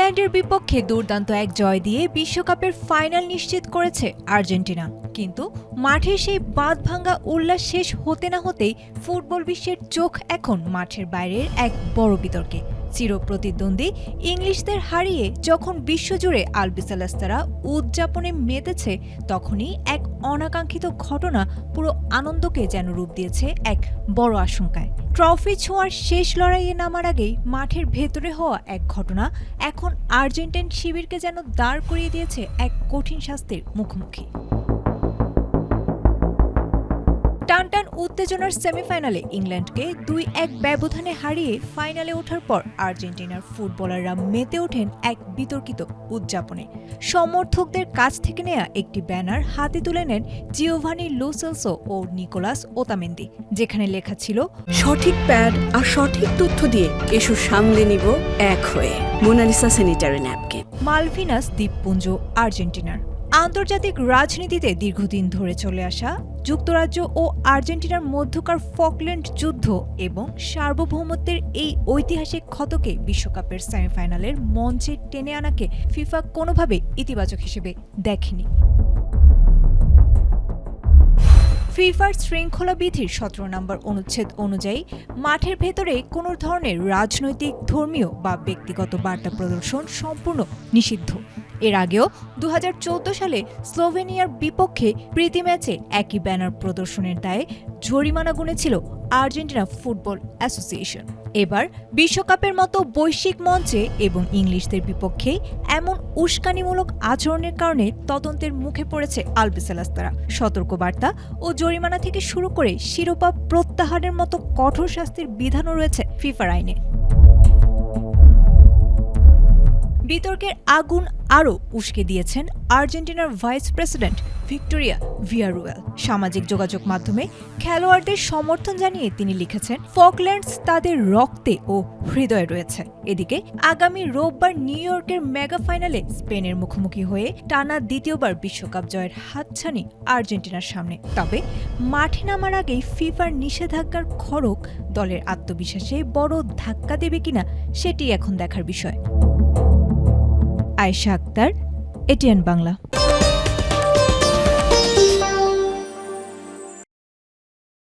ইংল্যান্ডের বিপক্ষে দুর্দান্ত এক জয় দিয়ে বিশ্বকাপের ফাইনাল নিশ্চিত করেছে আর্জেন্টিনা। কিন্তু মাঠের সেই বাঁধভাঙা উল্লাস শেষ হতে না হতেই ফুটবল বিশ্বের চোখ এখন মাঠের বাইরের এক বড় বিতর্কে। চিরপ্রতিদ্বন্দ্বী ইংলিশদের হারিয়ে যখন বিশ্বজুড়ে আলবিসেলেস্তারা উদযাপনে মেতেছে, তখনই এক অনাকাঙ্ক্ষিত ঘটনা পুরো আনন্দকে যেন রূপ দিয়েছে এক বড় আশঙ্কায়। ট্রফি ছোঁয়ার শেষ লড়াইয়ে নামার আগেই মাঠের ভেতরে হওয়া এক ঘটনা এখন আর্জেন্টাইন শিবিরকে যেন দাঁড় করিয়ে দিয়েছে এক কঠিন শাস্তির মুখোমুখি। টানটান উত্তেজনার সেমিফাইনালে ইংল্যান্ডকে ২-১ ব্যবধানে হারিয়ে ফাইনালে ওঠার পর আর্জেন্টিনার ফুটবলাররা মেতে ওঠেন এক বিতর্কিত উদযাপনে। সমর্থকদের কাছ থেকে নেয়া একটি ব্যানার হাতে তুলে নেন জিওভানি লো সেলসো ও নিকোলাস ওতামেন্দি, যেখানে লেখা ছিল, সঠিক প্যাড আর সঠিক তথ্য দিয়ে এসো সামলে নিব এক হয়ে। Mona Lisa sanitary napkin. মালভিনাস দ্বীপপুঞ্জ আর্জেন্টিনার। আন্তর্জাতিক রাজনীতিতে দীর্ঘদিন ধরে চলে আসা যুক্তরাজ্য ও আর্জেন্টিনার মধ্যকার ফকল্যান্ড যুদ্ধ এবং সার্বভৌমত্বের এই ঐতিহাসিক ক্ষতকে বিশ্বকাপের সেমিফাইনালের মঞ্চে টেনে আনাকে ফিফা কোনোভাবে ইতিবাচক হিসেবে দেখেনি। ফিফার শৃঙ্খলা বিধির ১৭ নম্বর অনুচ্ছেদ অনুযায়ী মাঠের ভেতরে কোনো ধরনের রাজনৈতিক, ধর্মীয় বা ব্যক্তিগত বার্তা প্রদর্শন সম্পূর্ণ নিষিদ্ধ। এর আগেও ২০১৪ সালে স্লোভেনিয়ার বিপক্ষে প্রীতি ম্যাচে একই ব্যানার প্রদর্শনের দায়ে জরিমানা গুনেছিল আর্জেন্টিনা ফুটবল অ্যাসোসিয়েশন। এবার বিশ্বকাপের মতো বৈশ্বিক মঞ্চে এবং ইংলিশদের বিপক্ষে এমন উস্কানিমূলক আচরণের কারণে তদন্তের মুখে পড়েছে আলবিসেলেস্তারা। সতর্কবার্তা ও জরিমানা থেকে শুরু করে শিরোপা প্রত্যাহারের মতো কঠোর শাস্তির বিধানও রয়েছে ফিফার আইনে। বিতর্কের আগুন আরও উস্কে দিয়েছেন আর্জেন্টিনার ভাইস প্রেসিডেন্ট ভিক্টোরিয়া ভিয়ারুয়েল। সামাজিক যোগাযোগ মাধ্যমে খেলোয়াড়দের সমর্থন জানিয়ে তিনি লিখেছেন, ফকল্যান্ডস তাদের রক্তে ও হৃদয়ে রয়েছে। এদিকে আগামী রোববার নিউ ইয়র্কের মেগা ফাইনালে স্পেনের মুখোমুখি হয়ে টানা দ্বিতীয়বার বিশ্বকাপ জয়ের হাতছানি আর্জেন্টিনার সামনে। তবে মাঠে নামার আগেই ফিফার নিষেধাজ্ঞার খড়গ দলের আত্মবিশ্বাসে বড় ধাক্কা দেবে কিনা সেটি এখন দেখার বিষয়। আয়েশা আক্তার, এটিএন বাংলা।